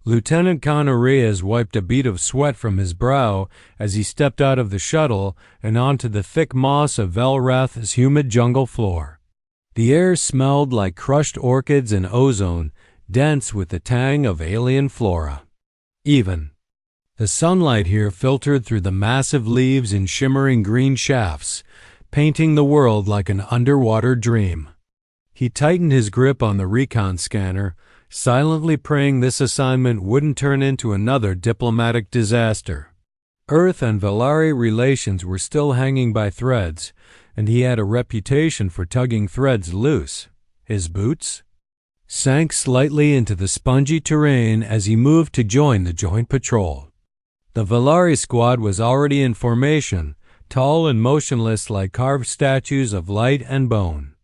Lieutenant Connor Reyes wiped a bead of sweat from his brow as he stepped out of the shuttle and onto the thick moss of Velrath's humid jungle floor. The air smelled like crushed orchids and ozone, dense with the tang of alien flora. The sunlight here filtered through the massive leaves in shimmering green shafts, painting the world like an underwater dream. He tightened his grip on the recon scanner, silently praying this assignment wouldn't turn into another diplomatic disaster. Earth and Velari relations were still hanging by threads, and he had a reputation for tugging threads loose. His boots sank slightly into the spongy terrain as he moved to join the joint patrol. The Velari squad was already in formation, tall and motionless like carved statues of light and bone.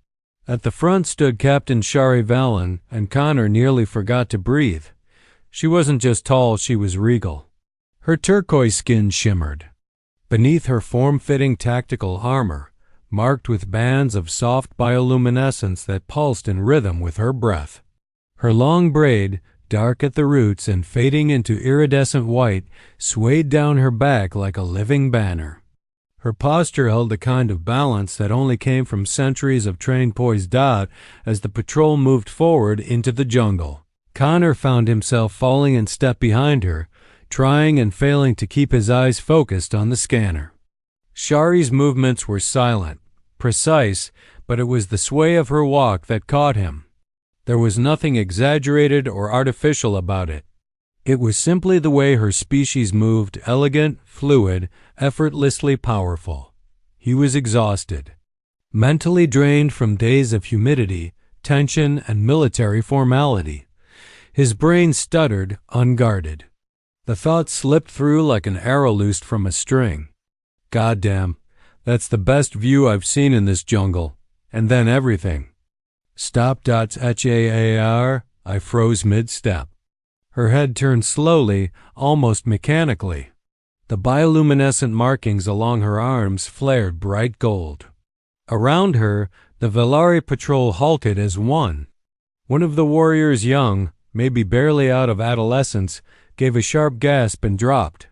At the front stood Captain Shaari Valen, and Connor nearly forgot to breathe. She wasn't just tall, she was regal. Her turquoise skin shimmered. Beneath her form-fitting tactical armor, marked with bands of soft bioluminescence that pulsed in rhythm with her breath. Her long braid, dark at the roots and fading into iridescent white, swayed down her back like a living banner. Her posture held the kind of balance that only came from centuries of trained poised out as the patrol moved forward into the jungle. Connor found himself falling in step behind her, trying and failing to keep his eyes focused on the scanner. Shaari's movements were silent, precise, but it was the sway of her walk that caught him. There was nothing exaggerated or artificial about it. It was simply the way her species moved, elegant, fluid, effortlessly powerful. He was exhausted, mentally drained from days of humidity, tension, and military formality. His brain stuttered, unguarded. The thought slipped through like an arrow loosed from a string. Goddamn, that's the best view I've seen in this jungle. And then everything. Stop.HAR, I froze mid-step. Her head turned slowly, almost mechanically. The bioluminescent markings along her arms flared bright gold. Around her, the Velari patrol halted as one. One of the warriors, young, maybe barely out of adolescence, gave a sharp gasp and dropped.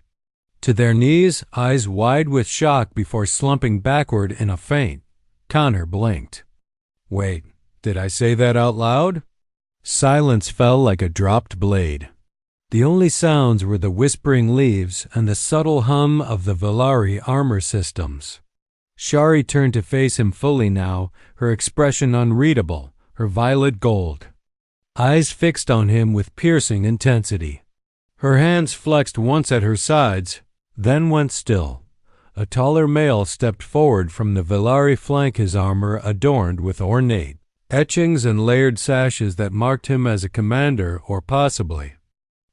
To their knees, eyes wide with shock before slumping backward in a faint. Connor blinked. Wait, did I say that out loud? Silence fell like a dropped blade. The only sounds were the whispering leaves and the subtle hum of the Velari armor systems. Shaari turned to face him fully now, her expression unreadable, her violet gold. Eyes fixed on him with piercing intensity. Her hands flexed once at her sides, then went still. A taller male stepped forward from the Velari flank, his armor adorned with ornate etchings and layered sashes that marked him as a commander or possibly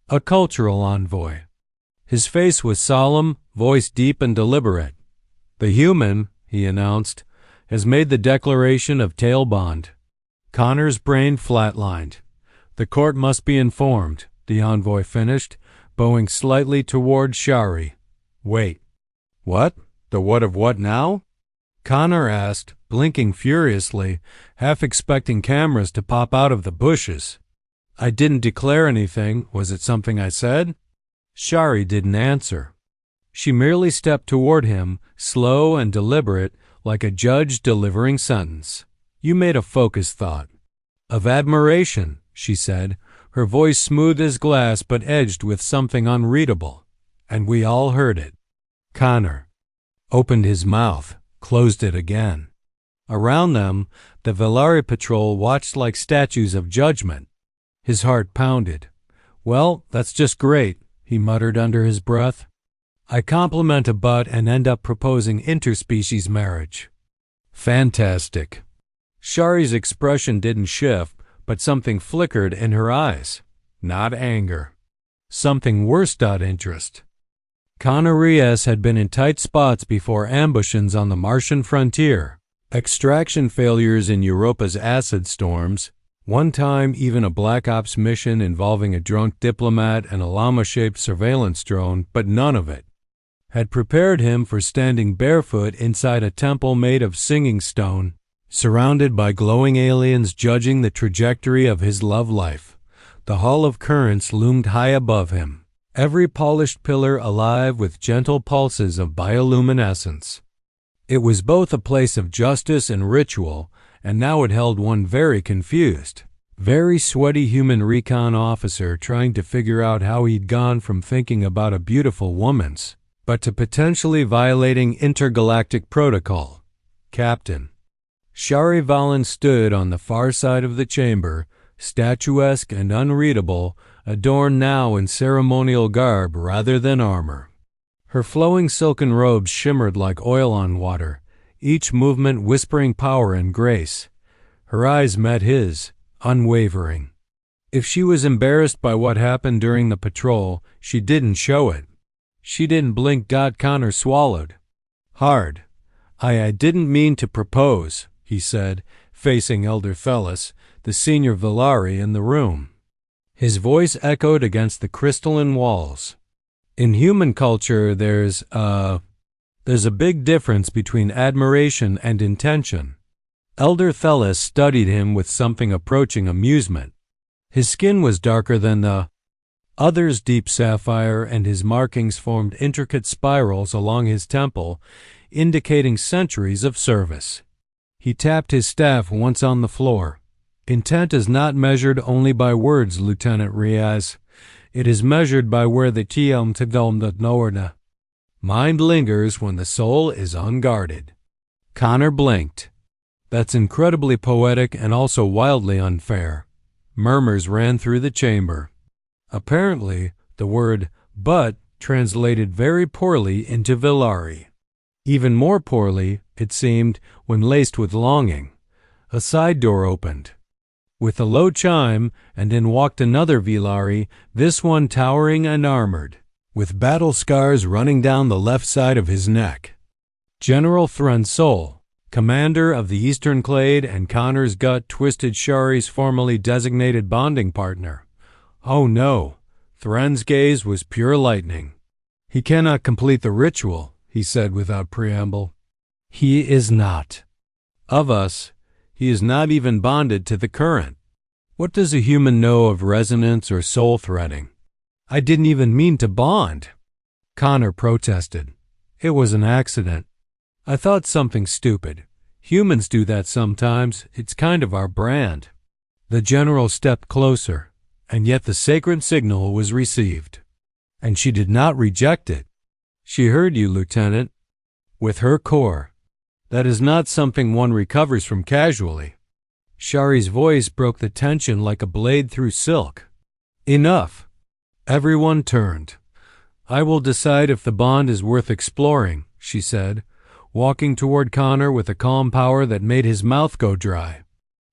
a cultural envoy. His face was solemn, voice deep and deliberate. The human, he announced, has made the declaration of tail bond. Connor's brain flatlined. The court must be informed, the envoy finished, bowing slightly toward Shaari. Wait. What? The what of what now? Connor asked, blinking furiously, half expecting cameras to pop out of the bushes. I didn't declare anything. Was it something I said? Shaari didn't answer. She merely stepped toward him, slow and deliberate, like a judge delivering sentence. You made a focused thought. Of admiration, she said, her voice smooth as glass but edged with something unreadable. And we all heard it. Connor opened his mouth, closed it again. Around them, the Velari patrol watched like statues of judgment. His heart pounded. Well, that's just great, he muttered under his breath. I compliment a butt and end up proposing interspecies marriage. Fantastic. Shaari's expression didn't shift, but something flickered in her eyes. Not anger. Something worse. Interest. Connor Reyes had been in tight spots before ambushings on the Martian frontier, extraction failures in Europa's acid storms, one time even a Black Ops mission involving a drunk diplomat and a llama-shaped surveillance drone, but none of it had prepared him for standing barefoot inside a temple made of singing stone, surrounded by glowing aliens judging the trajectory of his love life. The Hall of Currents loomed high above him, every polished pillar alive with gentle pulses of bioluminescence. It was both a place of justice and ritual, and now it held one very confused, very sweaty human recon officer trying to figure out how he'd gone from thinking about a beautiful woman's, but to potentially violating intergalactic protocol. Captain Shaari Valen stood on the far side of the chamber, statuesque and unreadable, adorned now in ceremonial garb rather than armor. Her flowing silken robes shimmered like oil on water, each movement whispering power and grace. Her eyes met his, unwavering. If she was embarrassed by what happened during the patrol, she didn't show it. She didn't blink. Connor swallowed hard. I didn't mean to propose, he said, facing Elder Thelis, the senior Villari in the room. His voice echoed against the crystalline walls. In human culture, there's a big difference between admiration and intention. Elder Thelis studied him with something approaching amusement. His skin was darker than the other's deep sapphire, and his markings formed intricate spirals along his temple, indicating centuries of service. He tapped his staff once on the floor. Intent is not measured only by words, Lieutenant Reyes. It is measured by where the Tiam Tadom that Noorna. Mind lingers when the soul is unguarded. Connor blinked. That's incredibly poetic and also wildly unfair. Murmurs ran through the chamber. Apparently, the word but translated very poorly into Villari. Even more poorly, it seemed, when laced with longing. A side door opened. With a low chime, and in walked another Villari, this one towering and armored, with battle scars running down the left side of his neck. General Thren Sol, commander of the Eastern Clade, and Connor's gut twisted Shaari's formally designated bonding partner. Oh no, Thren's gaze was pure lightning. He cannot complete the ritual, he said without preamble. He is not. Of us, he is not even bonded to the current. What does a human know of resonance or soul threading? I didn't even mean to bond. Connor protested. It was an accident. I thought something stupid. Humans do that sometimes. It's kind of our brand. The general stepped closer, and yet the sacred signal was received. And she did not reject it. She heard you, Lieutenant. With her core. That is not something one recovers from casually. Shaari's voice broke the tension like a blade through silk. Enough. Everyone turned. I will decide if the bond is worth exploring, she said, walking toward Connor with a calm power that made his mouth go dry.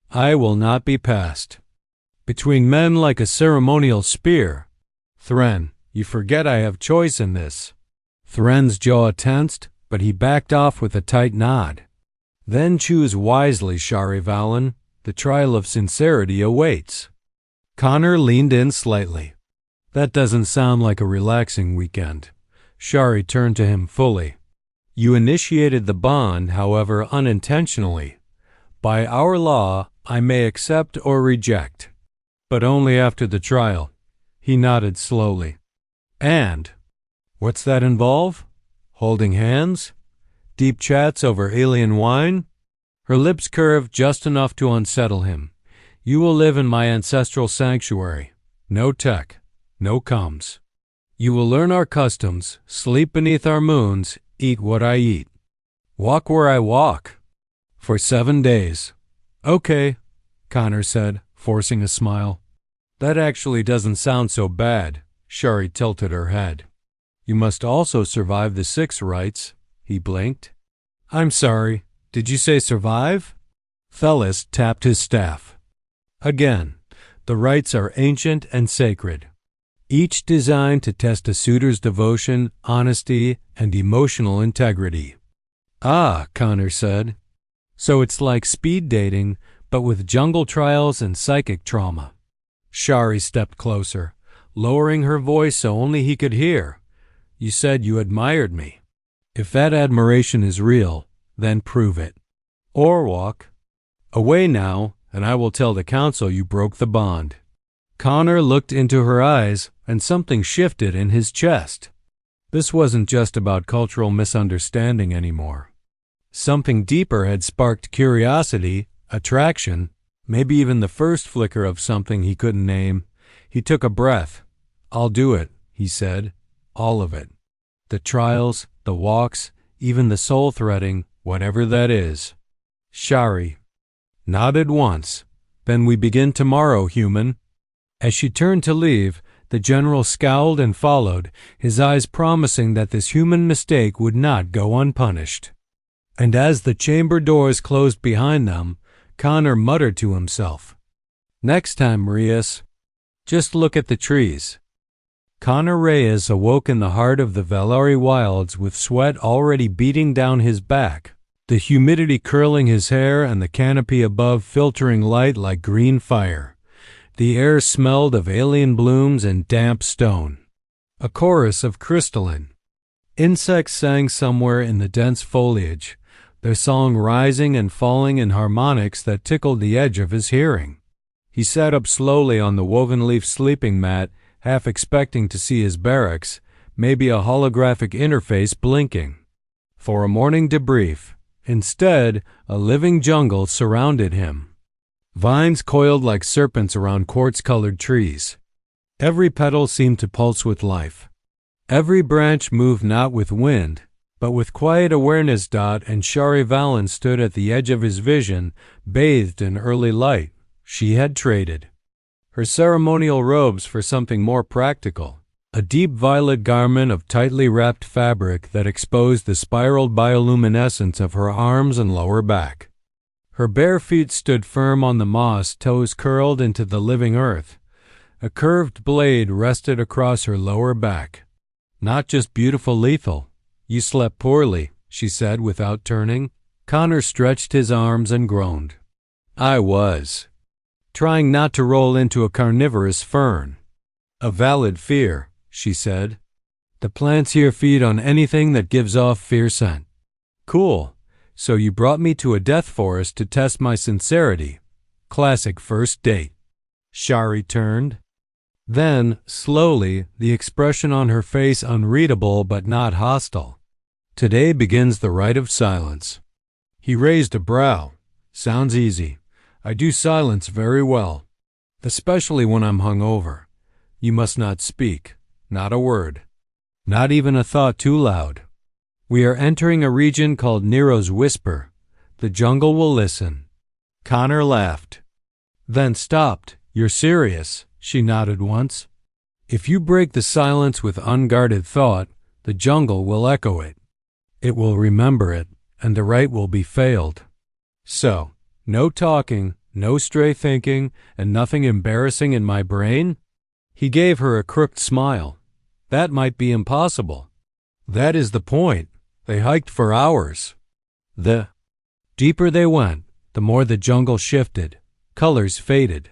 I will not be passed. Between men like a ceremonial spear. Thren, you forget I have choice in this. Thren's jaw tensed, but he backed off with a tight nod. Then choose wisely, Shaari Valen. The trial of sincerity awaits. Connor leaned in slightly. That doesn't sound like a relaxing weekend. Shaari turned to him fully. You initiated the bond, however, unintentionally. By our law, I may accept or reject. But only after the trial. He nodded slowly. And? What's that involve? Holding hands? Deep chats over alien wine? Her lips curved just enough to unsettle him. You will live in my ancestral sanctuary. No tech. No comms. You will learn our customs, sleep beneath our moons, eat what I eat. Walk where I walk. For 7 days. Okay, Connor said, forcing a smile. That actually doesn't sound so bad. Shaari tilted her head. You must also survive the 6 rites. He blinked. I'm sorry. Did you say survive? Thelis tapped his staff. Again, the rites are ancient and sacred, each designed to test a suitor's devotion, honesty, and emotional integrity. Ah, Connor said. So it's like speed dating, but with jungle trials and psychic trauma. Shaari stepped closer, lowering her voice so only he could hear. You said you admired me. If that admiration is real, then prove it. Or walk away now, and I will tell the council you broke the bond. Connor looked into her eyes, and something shifted in his chest. This wasn't just about cultural misunderstanding anymore. Something deeper had sparked curiosity, attraction, maybe even the first flicker of something he couldn't name. He took a breath. "I'll do it," he said. "All of it. The trials, the walks, even the soul-threading, whatever that is." Shaari nodded once. "Then we begin tomorrow, human." As she turned to leave, the general scowled and followed, his eyes promising that this human mistake would not go unpunished. And as the chamber doors closed behind them, Connor muttered to himself, "Next time, Reyes, just look at the trees." Connor Reyes awoke in the heart of the Valari wilds with sweat already beating down his back, the humidity curling his hair and the canopy above filtering light like green fire. The air smelled of alien blooms and damp stone. A chorus of crystalline insects sang somewhere in the dense foliage, their song rising and falling in harmonics that tickled the edge of his hearing. He sat up slowly on the woven leaf sleeping mat, half expecting to see his barracks, maybe a holographic interface blinking, for a morning debrief. Instead, a living jungle surrounded him. Vines coiled like serpents around quartz-colored trees. Every petal seemed to pulse with life. Every branch moved not with wind, but with quiet awareness. And Shaari Valen stood at the edge of his vision, bathed in early light. She had traded her ceremonial robes for something more practical, a deep violet garment of tightly wrapped fabric that exposed the spiraled bioluminescence of her arms and lower back. Her bare feet stood firm on the moss, toes curled into the living earth. A curved blade rested across her lower back. "Not just beautiful, lethal. You slept poorly," she said without turning. Connor stretched his arms and groaned. "I was trying not to roll into a carnivorous fern." "A valid fear," she said. "The plants here feed on anything that gives off fear scent." "Cool. So you brought me to a death forest to test my sincerity. Classic first date." Shaari turned. Then, slowly, the expression on her face unreadable but not hostile. "Today begins the rite of silence." He raised a brow. "Sounds easy. I do silence very well, especially when I'm hungover. You must not speak, not a word, not even a thought too loud. We are entering a region called Nero's Whisper. The jungle will listen." Connor laughed, then stopped. "You're serious?" She nodded once. "If you break the silence with unguarded thought, the jungle will echo it. It will remember it, and the rite will be failed. So, no talking, no stray thinking, and nothing embarrassing in my brain?" He gave her a crooked smile. "That might be impossible." "That is the point. They hiked for hours." The deeper they went, the more the jungle shifted. Colors faded.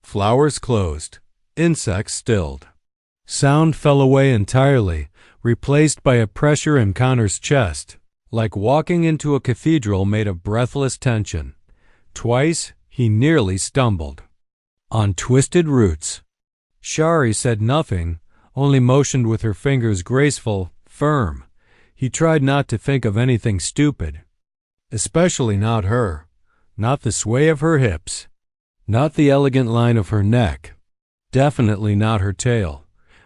Flowers closed. Insects stilled. Sound fell away entirely, replaced by a pressure in Connor's chest, like walking into a cathedral made of breathless tension. Twice, he nearly stumbled. On twisted roots. Shaari said nothing, only motioned with her fingers, graceful, firm. He tried not to think of anything stupid. Especially not her. Not the sway of her hips. Not the elegant line of her neck. Definitely not her tail.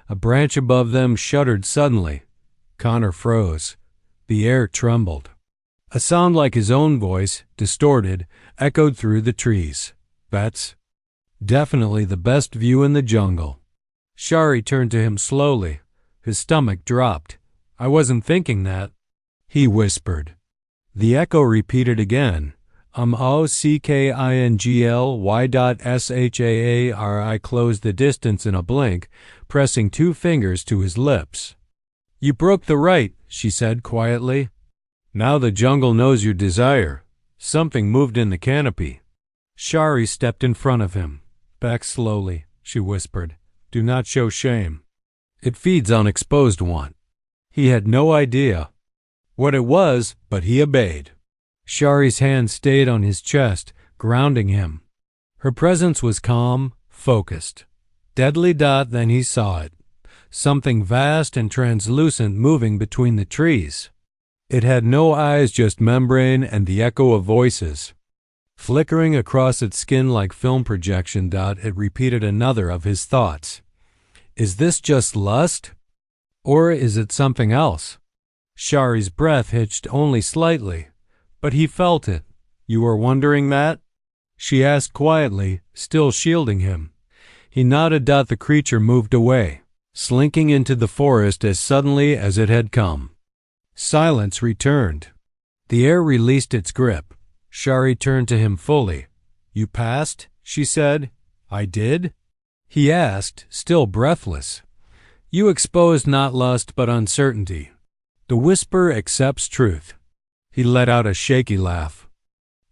A branch above them shuddered suddenly. Connor froze. The air trembled. A sound like his own voice, distorted, echoed through the trees. "That's definitely the best view in the jungle." Shaari turned to him slowly. His stomach dropped. "I wasn't thinking that," he whispered. The echo repeated again. Ockingly.Shaari closed the distance in a blink, pressing 2 fingers to his lips. "You broke the rite," she said quietly. "Now the jungle knows your desire." Something moved in the canopy. Shaari stepped in front of him. "Back slowly," she whispered. "Do not show shame. It feeds on exposed want." He had no idea what it was, but he obeyed. Shaari's hand stayed on his chest, grounding him. Her presence was calm, focused. Deadly. Then he saw it. Something vast and translucent moving between the trees. It had no eyes, just membrane and the echo of voices. Flickering across its skin like film projection. It repeated another of his thoughts. Is this just lust? Or is it something else? Shaari's breath hitched only slightly, but he felt it. You were wondering that? She asked quietly, still shielding him. He nodded. The creature moved away, slinking into the forest as suddenly as it had come. Silence returned. The air released its grip. Shaari turned to him fully. You passed? She said. I did? He asked, still breathless. You exposed not lust but uncertainty. The whisper accepts truth. He let out a shaky laugh.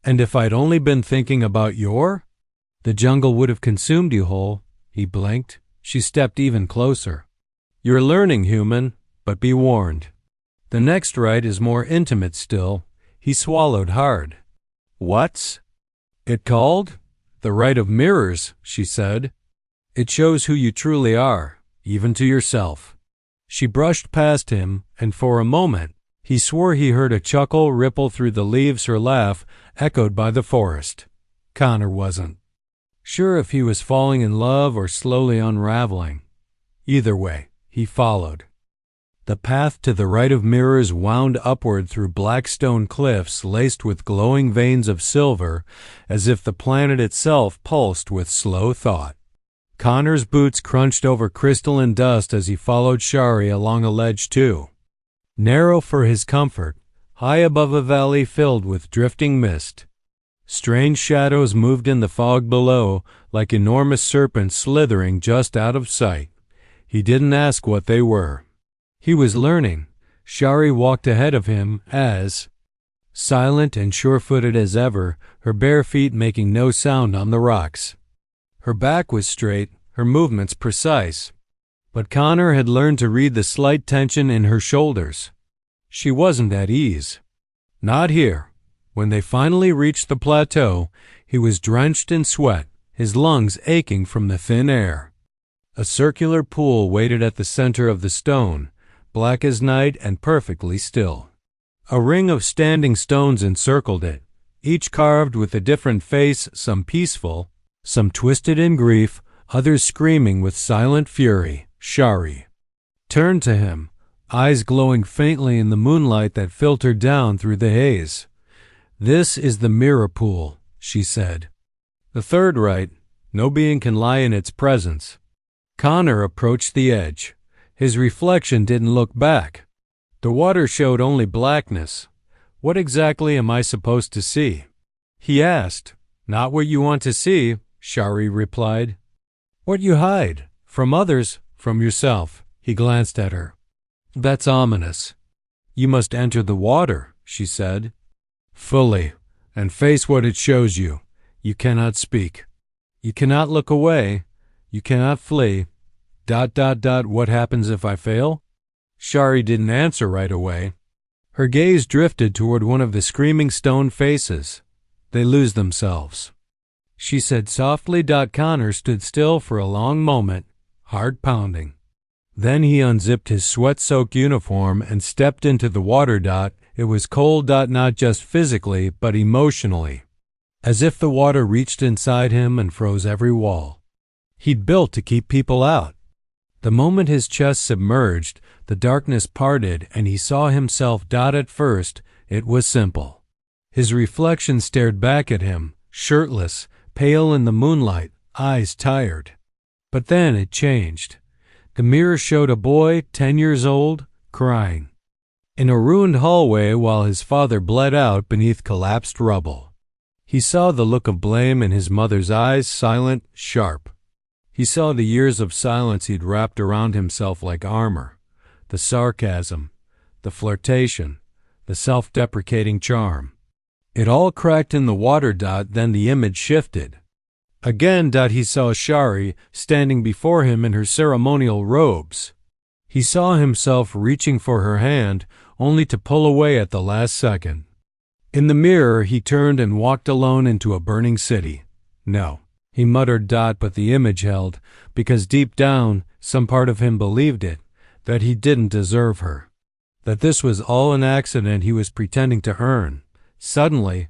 And if I'd only been thinking about the jungle would have consumed you whole. He blinked. She stepped even closer. You're learning, human, but be warned. The next rite is more intimate still. He swallowed hard. What's it called? The rite of mirrors, she said. It shows who you truly are, even to yourself. She brushed past him, and for a moment, he swore he heard a chuckle ripple through the leaves, her laugh echoed by the forest. Connor wasn't sure if he was falling in love or slowly unraveling. Either way, he followed. The path to the rite of mirrors wound upward through black stone cliffs laced with glowing veins of silver, as if the planet itself pulsed with slow thought. Connor's boots crunched over crystalline dust as he followed Shaari along a ledge too. Narrow for his comfort, high above a valley filled with drifting mist. Strange shadows moved in the fog below, like enormous serpents slithering just out of sight. He didn't ask what they were. He was learning. Shaari walked ahead of him as silent and sure-footed as ever, her bare feet making no sound on the rocks. Her back was straight, her movements precise. But Connor had learned to read the slight tension in her shoulders. She wasn't at ease. Not here. When they finally reached the plateau, he was drenched in sweat, his lungs aching from the thin air. A circular pool waited at the center of the stone, black as night and perfectly still. A ring of standing stones encircled it, each carved with a different face, some peaceful, some twisted in grief, others screaming with silent fury. Shaari turned to him, eyes glowing faintly in the moonlight that filtered down through the haze. This is the mirror pool, she said. The third rite, no being can lie in its presence. Connor approached the edge. His reflection didn't look back. The water showed only blackness. What exactly am I supposed to see? He asked. Not what you want to see, Shaari replied. What you hide. From others, from yourself. He glanced at her. That's ominous. You must enter the water, she said. Fully, and face what it shows you. You cannot speak. You cannot look away. You cannot flee. ... What happens if I fail? Shaari didn't answer right away. Her gaze drifted toward one of the screaming stone faces. They lose themselves. She said softly. Connor stood still for a long moment, heart pounding. Then he unzipped his sweat-soaked uniform and stepped into the water. It was cold. Not just physically, but emotionally. As if the water reached inside him and froze every wall. He'd built to keep people out. The moment his chest submerged, the darkness parted and he saw himself. At first, it was simple. His reflection stared back at him, shirtless, pale in the moonlight, eyes tired. But then it changed. The mirror showed a boy, 10 years old, crying in a ruined hallway while his father bled out beneath collapsed rubble. He saw the look of blame in his mother's eyes, silent, sharp. He saw the years of silence he'd wrapped around himself like armor, the sarcasm, the flirtation, the self-deprecating charm. It all cracked in the water. Then the image shifted. Again. He saw Shaari standing before him in her ceremonial robes. He saw himself reaching for her hand, only to pull away at the last second. In the mirror, he turned and walked alone into a burning city. No, He muttered but the image held, because deep down, some part of him believed it, that he didn't deserve her. That this was all an accident he was pretending to earn. Suddenly,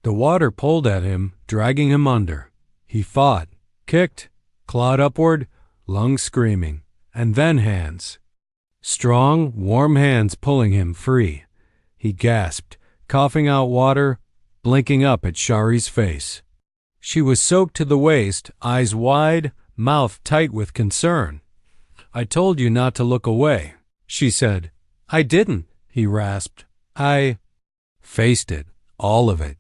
the water pulled at him, dragging him under. He fought, kicked, clawed upward, lungs screaming, and then hands. Strong, warm hands pulling him free. He gasped, coughing out water, blinking up at Shaari's face. She was soaked to the waist, eyes wide, mouth tight with concern. "I told you not to look away," she said. "I didn't," he rasped. "I faced it, all of it."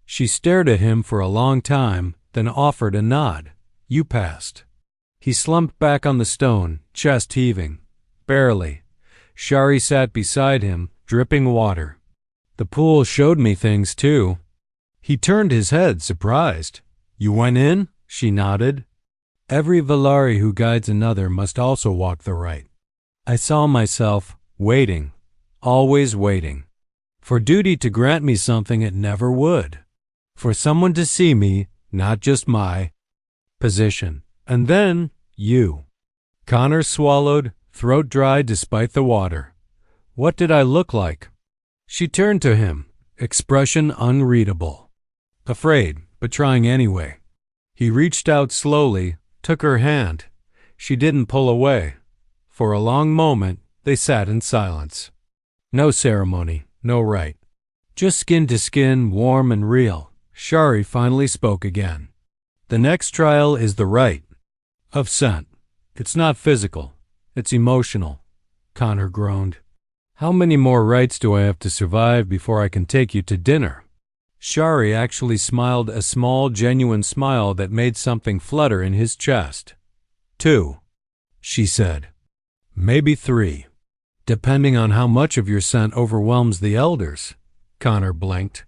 She stared at him for a long time, then offered a nod. "You passed." He slumped back on the stone, chest heaving. Barely. Shaari sat beside him, dripping water. "The pool showed me things, too." He turned his head, surprised. "You went in?" She nodded. Every Valari who guides another must also walk the right. I saw myself waiting, always waiting. For duty to grant me something it never would. For someone to see me, not just my position. And then, you. Connor swallowed, throat dry despite the water. "What did I look like?" She turned to him, expression unreadable. Afraid, but trying anyway. He reached out slowly, took her hand. She didn't pull away. For a long moment, they sat in silence. No ceremony, no rite. Just skin to skin, warm and real. Shaari finally spoke again. "The next trial is the rite of scent. It's not physical, it's emotional." Connor groaned. "How many more rites do I have to survive before I can take you to dinner?" Shaari actually smiled a small, genuine smile that made something flutter in his chest. "2," she said. "Maybe 3, depending on how much of your scent overwhelms the elders." Connor blinked.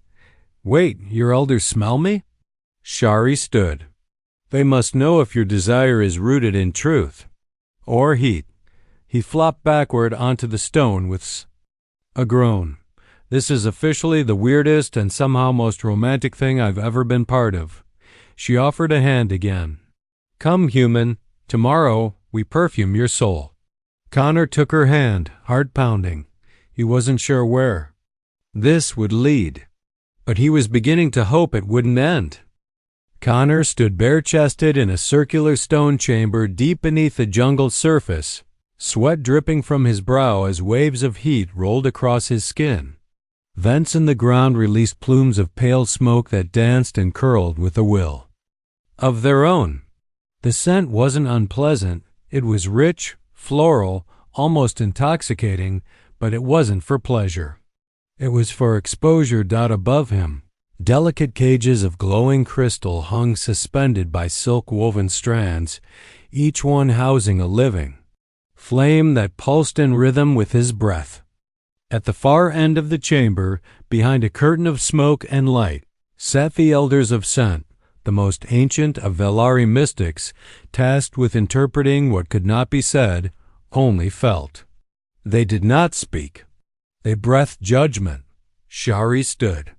"Wait, your elders smell me?" Shaari stood. "They must know if your desire is rooted in truth or heat." He flopped backward onto the stone with a groan. "This is officially the weirdest and somehow most romantic thing I've ever been part of." She offered a hand again. "Come, human. Tomorrow we perfume your soul." Connor took her hand, heart pounding. He wasn't sure where this would lead, but he was beginning to hope it wouldn't end. Connor stood bare-chested in a circular stone chamber deep beneath the jungle's surface, sweat dripping from his brow as waves of heat rolled across his skin. Vents in the ground released plumes of pale smoke that danced and curled with a will of their own. The scent wasn't unpleasant. It was rich, floral, almost intoxicating, but it wasn't for pleasure. It was for exposure. Above him, delicate cages of glowing crystal hung suspended by silk-woven strands, each one housing a living flame that pulsed in rhythm with his breath. At the far end of the chamber, behind a curtain of smoke and light, sat the elders of scent, the most ancient of Valari mystics, tasked with interpreting what could not be said, only felt. They did not speak. They breathed judgment. Shaari stood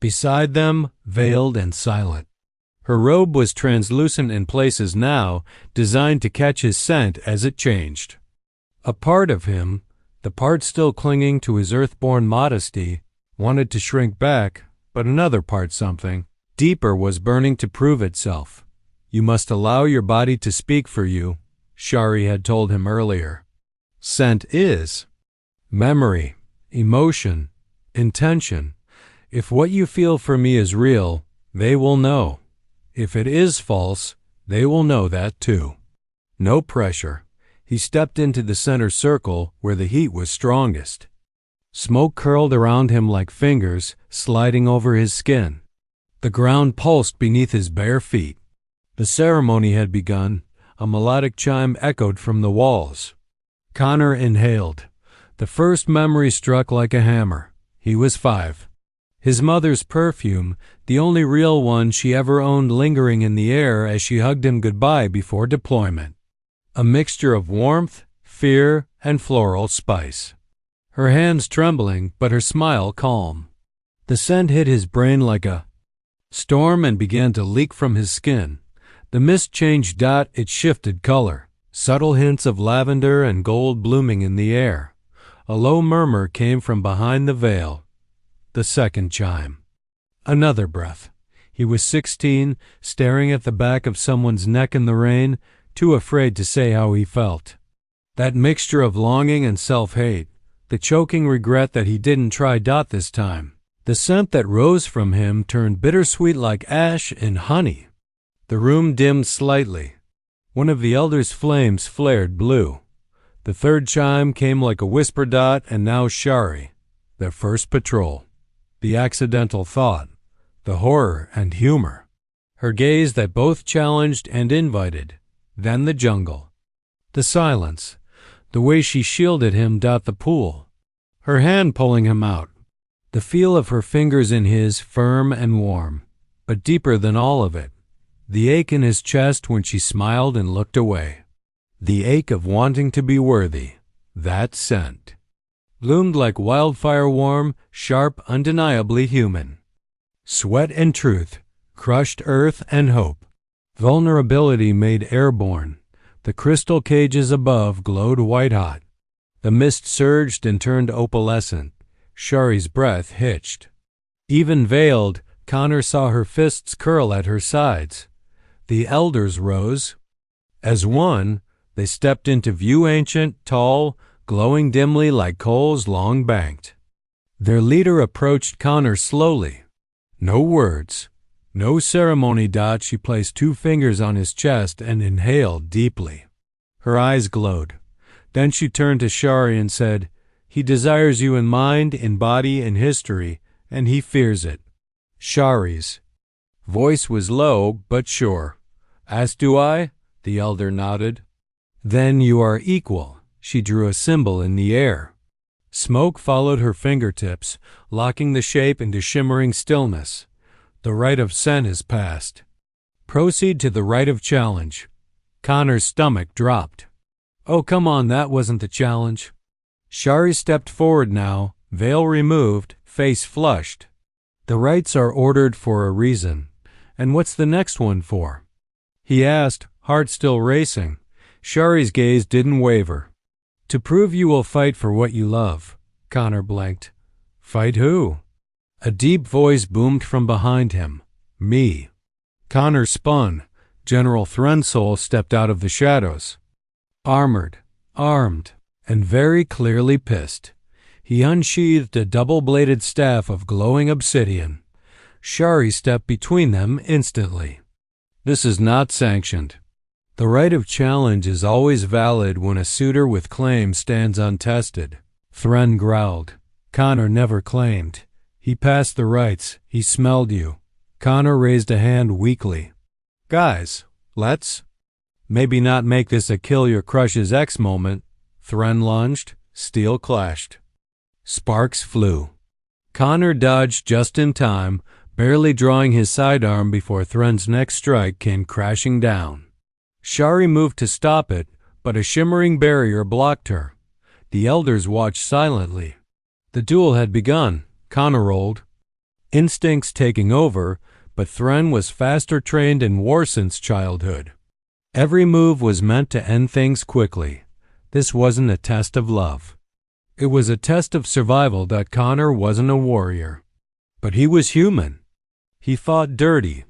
beside them, veiled and silent. Her robe was translucent in places now, designed to catch his scent as it changed. A part of him, the part still clinging to his earthborn modesty, wanted to shrink back, but another part, something deeper, was burning to prove itself. "You must allow your body to speak for you," Shaari had told him earlier. Scent is memory, emotion, intention. If what you feel for me is real, they will know. If it is false, they will know that too. No pressure. He stepped into the center circle where the heat was strongest. Smoke curled around him like fingers, sliding over his skin. The ground pulsed beneath his bare feet. The ceremony had begun. A melodic chime echoed from the walls. Connor inhaled. The first memory struck like a hammer. He was 5. His mother's perfume, the only real one she ever owned, lingering in the air as she hugged him goodbye before deployment. A mixture of warmth, fear, and floral spice. Her hands trembling, but her smile calm. The scent hit his brain like a storm and began to leak from his skin. The mist changed. It shifted color, subtle hints of lavender and gold blooming in the air. A low murmur came from behind the veil. The second chime. Another breath. He was 16, staring at the back of someone's neck in the rain, too afraid to say how he felt. That mixture of longing and self-hate, the choking regret that he didn't try. This time. The scent that rose from him turned bittersweet like ash and honey. The room dimmed slightly. One of the elders' flames flared blue. The third chime came like a whisper. And now Shaari, their first patrol. The accidental thought, the horror and humor. Her gaze that both challenged and invited. Then the jungle. The silence. The way she shielded him. The pool. Her hand pulling him out. The feel of her fingers in his, firm and warm. But deeper than all of it, the ache in his chest when she smiled and looked away. The ache of wanting to be worthy. That scent loomed like wildfire, warm, sharp, undeniably human. Sweat and truth, crushed earth and hope. Vulnerability made airborne. The crystal cages above glowed white-hot. The mist surged and turned opalescent. Shaari's breath hitched. Even veiled, Connor saw her fists curl at her sides. The elders rose. As one, they stepped into view, ancient, tall, glowing dimly like coals long banked. Their leader approached Connor slowly. No words, no ceremony. She placed 2 fingers on his chest and inhaled deeply. Her eyes glowed. Then she turned to Shaari and said, "He desires you in mind, in body, in history, and he fears it." Shaari's voice was low but sure. "As do I," the elder nodded. "Then you are equal." She drew a symbol in the air. Smoke followed her fingertips, locking the shape into shimmering stillness. The rite of scent is past. Proceed to the rite of challenge. Connor's stomach dropped. Oh, come on, that wasn't the challenge. Shaari stepped forward now, veil removed, face flushed. The rites are ordered for a reason. And what's the next one for? He asked, heart still racing. Shaari's gaze didn't waver. To prove you will fight for what you love. Connor blanked. Fight who? A deep voice boomed from behind him. Me. Connor spun. General Thrensol stepped out of the shadows. Armored, armed, and very clearly pissed. He unsheathed a double-bladed staff of glowing obsidian. Shaari stepped between them instantly. This is not sanctioned. The right of challenge is always valid when a suitor with claim stands untested. Thren growled. Connor never claimed. He passed the rites. He smelled you. Connor raised a hand weakly. Guys, let's maybe not make this a kill your crush's ex moment. Thren lunged. Steel clashed. Sparks flew. Connor dodged just in time, barely drawing his sidearm before Thren's next strike came crashing down. Shaari moved to stop it, but a shimmering barrier blocked her. The elders watched silently. The duel had begun. Connor rolled. Instincts taking over, but Thren was faster trained in war since childhood. Every move was meant to end things quickly. This wasn't a test of love. It was a test of survival. Connor wasn't a warrior. But he was human. He fought dirty.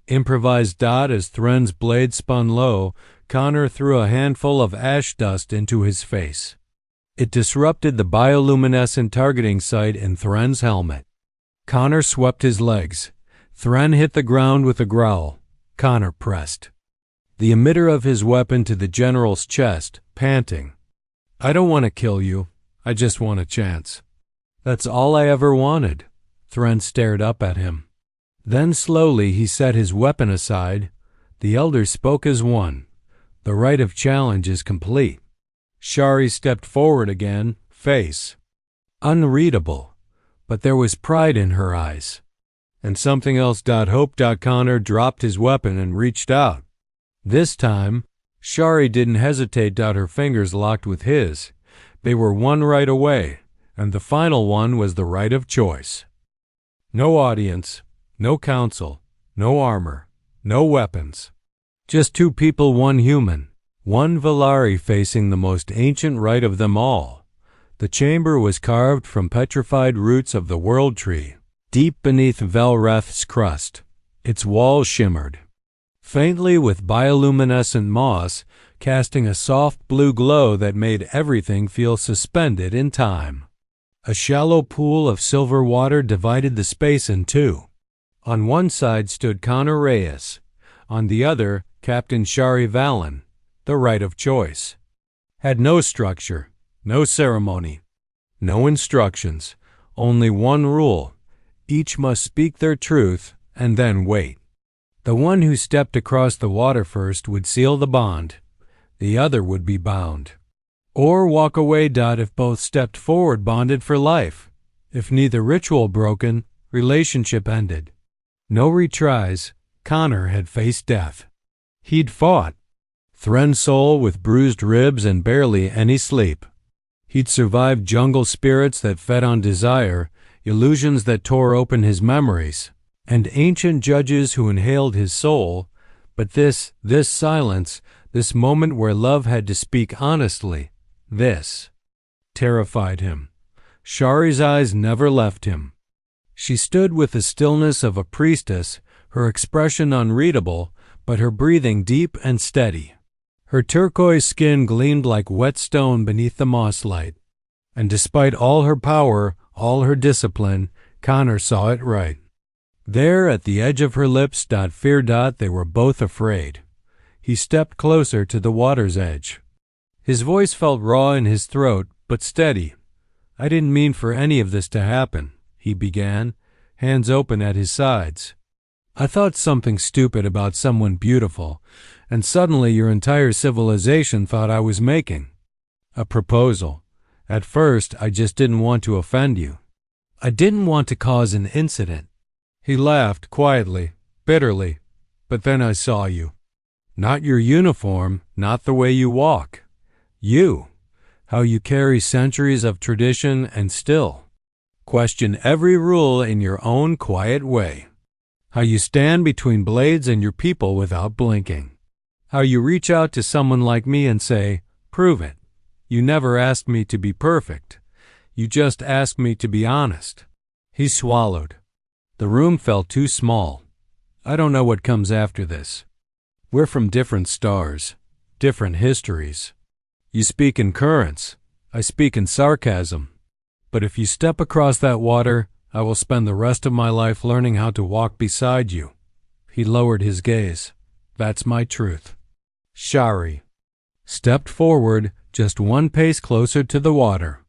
Improvised. As Thren's blade spun low, Connor threw a handful of ash dust into his face. It disrupted the bioluminescent targeting sight in Thren's helmet. Connor swept his legs. Thren hit the ground with a growl. Connor pressed the emitter of his weapon to the general's chest, panting. I don't want to kill you. I just want a chance. That's all I ever wanted. Thren stared up at him. Then slowly he set his weapon aside. The elders spoke as one. The rite of challenge is complete. Shaari stepped forward again, face unreadable, but there was pride in her eyes. And something else. Hope. Connor dropped his weapon and reached out. This time, Shaari didn't hesitate. Her fingers locked with his. They were one right away, and the final one was the right of choice. No audience. No counsel, no armor, no weapons. Just two people, one human, one Valari facing the most ancient rite of them all. The chamber was carved from petrified roots of the world tree, deep beneath Velreth's crust. Its walls shimmered faintly with bioluminescent moss, casting a soft blue glow that made everything feel suspended in time. A shallow pool of silver water divided the space in two. On one side stood Connor Reyes, on the other Captain Shaari Valen, the right of choice. Had no structure, no ceremony, no instructions, only one rule: each must speak their truth and then wait. The one who stepped across the water first would seal the bond. The other would be bound. Or walk away. If both stepped forward, bonded for life. If neither ritual broken, relationship ended. No retries. Connor had faced death. He'd fought. Thren's soul with bruised ribs and barely any sleep. He'd survived jungle spirits that fed on desire, illusions that tore open his memories, and ancient judges who inhaled his soul. But this silence, this moment where love had to speak honestly, this terrified him. Shaari's eyes never left him. She stood with the stillness of a priestess, her expression unreadable, but her breathing deep and steady. Her turquoise skin gleamed like wet stone beneath the moss light. And despite all her power, all her discipline, Connor saw it right. There at the edge of her lips, fear. They were both afraid. He stepped closer to the water's edge. His voice felt raw in his throat, but steady. I didn't mean for any of this to happen, he began, hands open at his sides. I thought something stupid about someone beautiful, and suddenly your entire civilization thought I was making a proposal. At first, I just didn't want to offend you. I didn't want to cause an incident. He laughed quietly, bitterly. But then I saw you. Not your uniform, not the way you walk. You. How you carry centuries of tradition and still question every rule in your own quiet way. How you stand between blades and your people without blinking. How you reach out to someone like me and say, prove it. You never asked me to be perfect. You just asked me to be honest. He swallowed. The room felt too small. I don't know what comes after this. We're from different stars, different histories. You speak in currents. I speak in sarcasm. But if you step across that water, I will spend the rest of my life learning how to walk beside you. He lowered his gaze. That's my truth. Shaari stepped forward, just one pace closer to the water.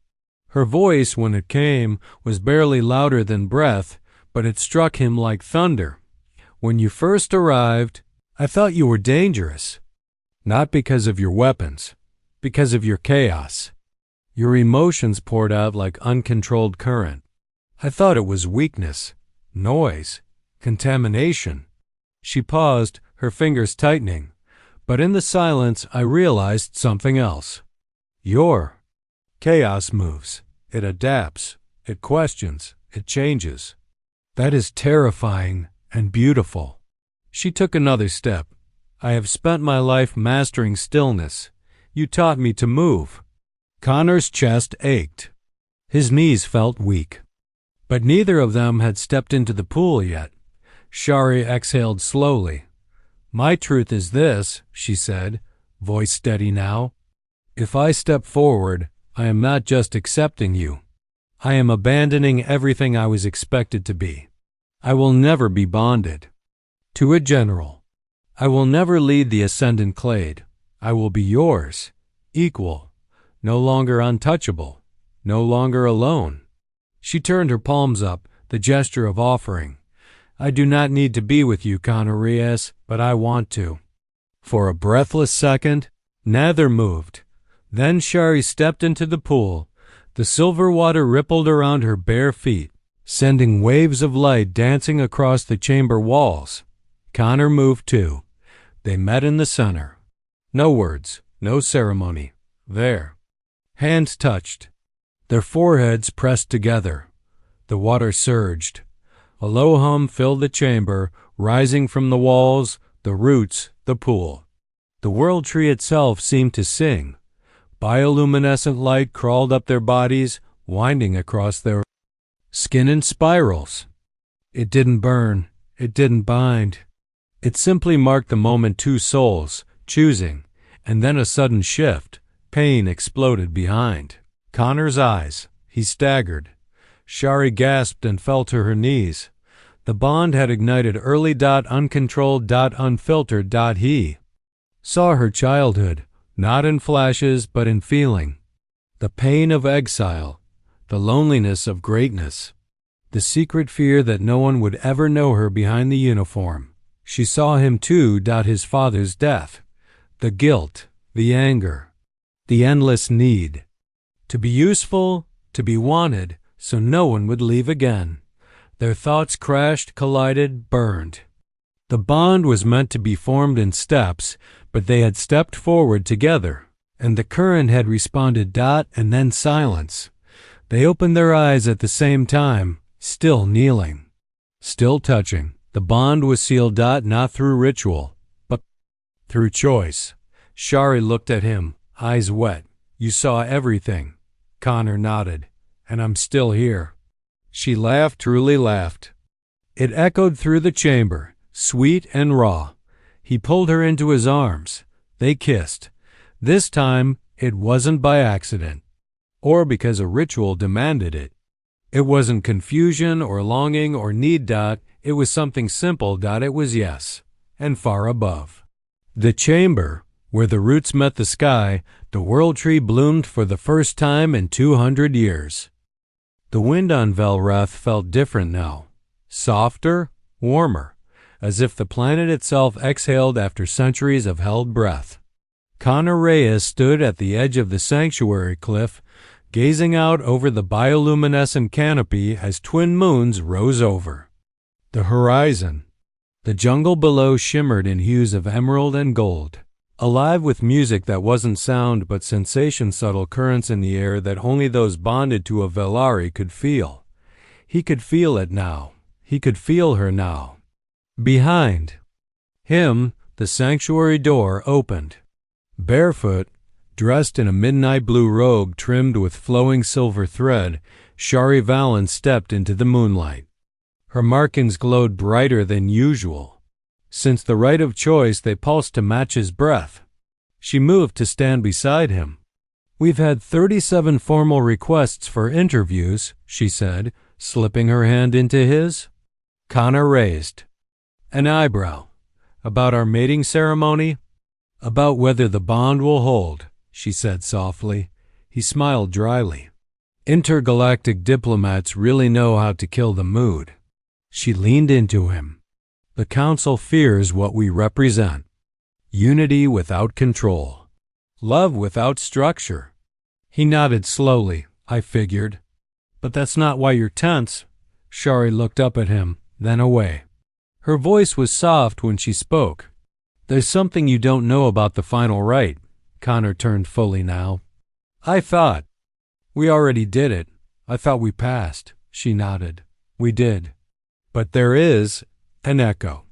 Her voice, when it came, was barely louder than breath, but it struck him like thunder. When you first arrived, I thought you were dangerous. Not because of your weapons, because of your chaos. Your emotions poured out like uncontrolled current. I thought it was weakness, noise, contamination. She paused, her fingers tightening. But in the silence, I realized something else. Your chaos moves. It adapts. It questions. It changes. That is terrifying and beautiful. She took another step. I have spent my life mastering stillness. You taught me to move. Connor's chest ached. His knees felt weak. But neither of them had stepped into the pool yet. Shaari exhaled slowly. My truth is this, she said, voice steady now. If I step forward, I am not just accepting you. I am abandoning everything I was expected to be. I will never be bonded to a general. I will never lead the ascendant clade. I will be yours, equal, no longer untouchable, no longer alone. She turned her palms up, the gesture of offering. I do not need to be with you, Connor Reyes, but I want to. For a breathless second, neither moved. Then Shaari stepped into the pool. The silver water rippled around her bare feet, sending waves of light dancing across the chamber walls. Connor moved too. They met in the center. No words, no ceremony. There. Hands touched. Their foreheads pressed together. The water surged. A low hum filled the chamber, rising from the walls, the roots, the pool. The world tree itself seemed to sing. Bioluminescent light crawled up their bodies, winding across their skin in spirals. It didn't burn. It didn't bind. It simply marked the moment two souls, choosing, and then a sudden shift. Pain exploded behind Connor's eyes. He staggered. Shaari gasped and fell to her knees. The bond had ignited early. Uncontrolled. Unfiltered. He saw her childhood, not in flashes but in feeling. The pain of exile, the loneliness of greatness, the secret fear that no one would ever know her behind the uniform. She saw him too. His father's death, the guilt, the anger, the endless need to be useful, to be wanted, so no one would leave again. Their thoughts crashed, collided, burned. The bond was meant to be formed in steps, but they had stepped forward together, and the current had responded. And then silence. They opened their eyes at the same time, still kneeling, still touching. The bond was sealed. Not through ritual, but through choice. Shaari looked at him, eyes wet. You saw everything. Connor nodded. And I'm still here. She laughed, truly laughed. It echoed through the chamber, sweet and raw. He pulled her into his arms. They kissed. This time, it wasn't by accident, or because a ritual demanded it. It wasn't confusion or longing or need. It was something simple. It was yes, and far above. The chamber, where the roots met the sky, the world tree bloomed for the first time in 200 years. The wind on Velrath felt different now, softer, warmer, as if the planet itself exhaled after centuries of held breath. Connor Reyes stood at the edge of the sanctuary cliff, gazing out over the bioluminescent canopy as twin moons rose over the horizon. The jungle below shimmered in hues of emerald and gold, alive with music that wasn't sound but sensation, subtle currents in the air that only those bonded to a Velari could feel. He could feel it now. He could feel her now. Behind him, the sanctuary door opened. Barefoot, dressed in a midnight blue robe trimmed with flowing silver thread, Shaari Valen stepped into the moonlight. Her markings glowed brighter than usual. Since the right of choice, they pulsed to match his breath. She moved to stand beside him. We've had 37 formal requests for interviews, she said, slipping her hand into his. Connor raised an eyebrow. About our mating ceremony? About whether the bond will hold, she said softly. He smiled dryly. Intergalactic diplomats really know how to kill the mood. She leaned into him. The Council fears what we represent. Unity without control. Love without structure. He nodded slowly. I figured. But that's not why you're tense. Shaari looked up at him, then away. Her voice was soft when she spoke. There's something you don't know about the final rite. Connor turned fully now. I thought. We already did it. I thought we passed. She nodded. We did. But there is an echo.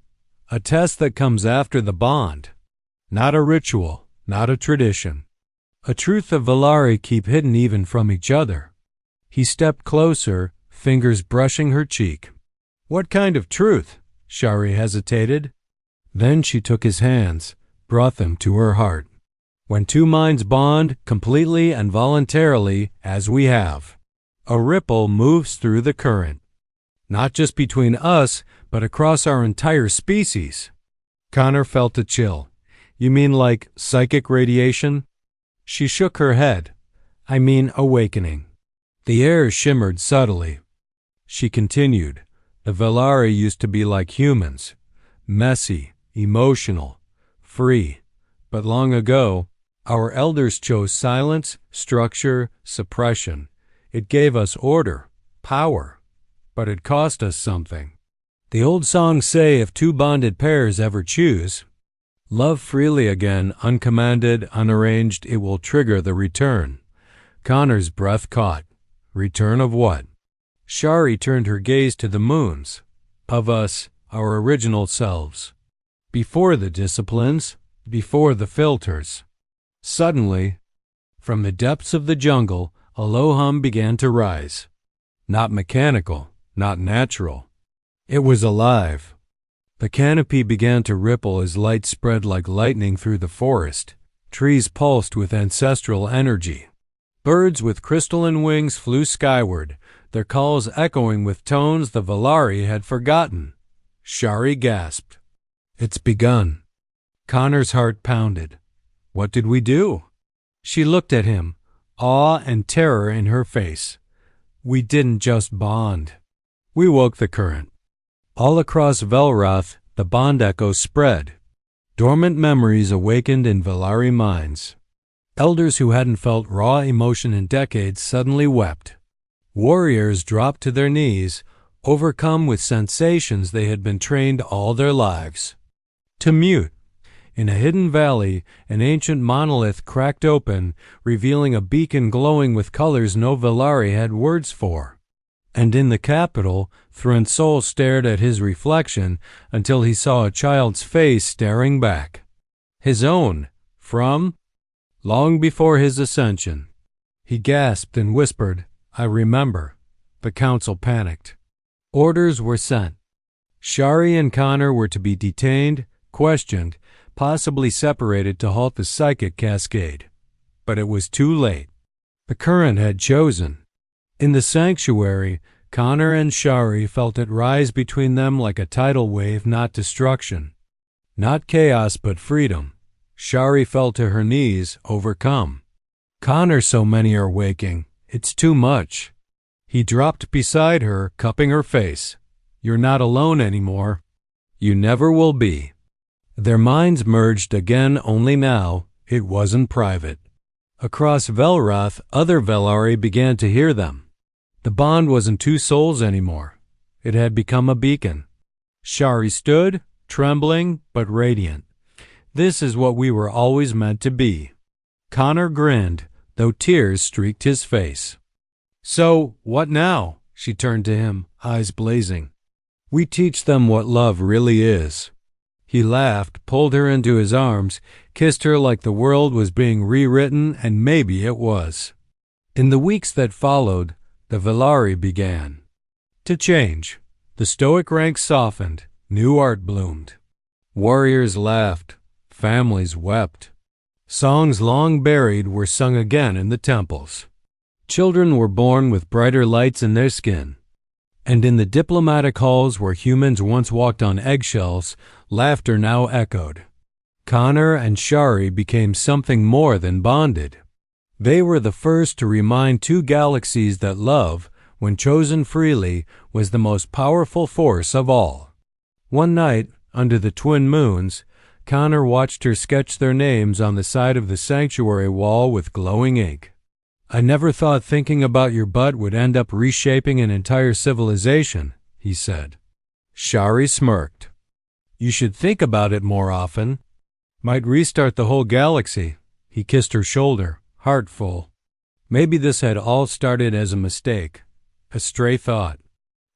A test that comes after the bond. Not a ritual, not a tradition. A truth the Velari keep hidden even from each other. He stepped closer, fingers brushing her cheek. What kind of truth? Shaari hesitated. Then she took his hands, brought them to her heart. When two minds bond completely and voluntarily, as we have, a ripple moves through the current. Not just between us, but across our entire species. Connor felt a chill. You mean like psychic radiation? She shook her head. I mean awakening. The air shimmered subtly. She continued. The Velari used to be like humans. Messy, emotional, free. But long ago, our elders chose silence, structure, suppression. It gave us order, power. But it cost us something. The old songs say if two bonded pairs ever choose, love freely again, uncommanded, unarranged, it will trigger the return. Connor's breath caught. Return of what? Shaari turned her gaze to the moons. Of us, our original selves. before the disciplines, before the filters. Suddenly, from the depths of the jungle, a low hum began to rise. Not mechanical, not natural. It was alive. The canopy began to ripple as light spread like lightning through the forest. Trees pulsed with ancestral energy. Birds with crystalline wings flew skyward, their calls echoing with tones the Valari had forgotten. Shaari gasped. It's begun. Connor's heart pounded. What did we do? She looked at him, awe and terror in her face. We didn't just bond. We woke the current. All across Velroth, the bond echo spread. Dormant memories awakened in Valari minds. Elders who hadn't felt raw emotion in decades suddenly wept. Warriors dropped to their knees, overcome with sensations they had been trained all their lives to mute. In a hidden valley, an ancient monolith cracked open, revealing a beacon glowing with colors no Valari had words for. And in the capital, Thrun's soul stared at his reflection until he saw a child's face staring back. His own, from long before his ascension. He gasped and whispered, I remember. The council panicked. Orders were sent. Shaari and Connor were to be detained, questioned, possibly separated to halt the psychic cascade. But it was too late. The current had chosen. In the sanctuary, Connor and Shaari felt it rise between them like a tidal wave, not destruction. Not chaos, but freedom. Shaari fell to her knees, overcome. Connor, so many are waking. It's too much. He dropped beside her, cupping her face. You're not alone anymore. You never will be. Their minds merged again, only now it wasn't private. Across Velroth, other Valari began to hear them. The bond wasn't two souls anymore. It had become a beacon. Shaari stood, trembling but radiant. This is what we were always meant to be. Connor grinned, though tears streaked his face. So, what now? She turned to him, eyes blazing. We teach them what love really is. He laughed, pulled her into his arms, kissed her like the world was being rewritten, and maybe it was. In the weeks that followed, the Valari began to change. The stoic ranks softened, new art bloomed. Warriors laughed, families wept. Songs long buried were sung again in the temples. Children were born with brighter lights in their skin. And in the diplomatic halls where humans once walked on eggshells, laughter now echoed. Connor and Shaari became something more than bonded. They were the first to remind two galaxies that love, when chosen freely, was the most powerful force of all. One night, under the twin moons, Connor watched her sketch their names on the side of the sanctuary wall with glowing ink. I never thought thinking about your butt would end up reshaping an entire civilization, he said. Shaari smirked. You should think about it more often. Might restart the whole galaxy. He kissed her shoulder, heart full. Maybe this had all started as a mistake, a stray thought,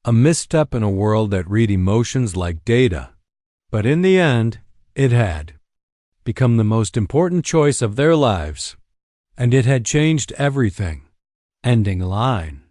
a misstep in a world that read emotions like data. But in the end, it had become the most important choice of their lives. And it had changed everything. Ending line.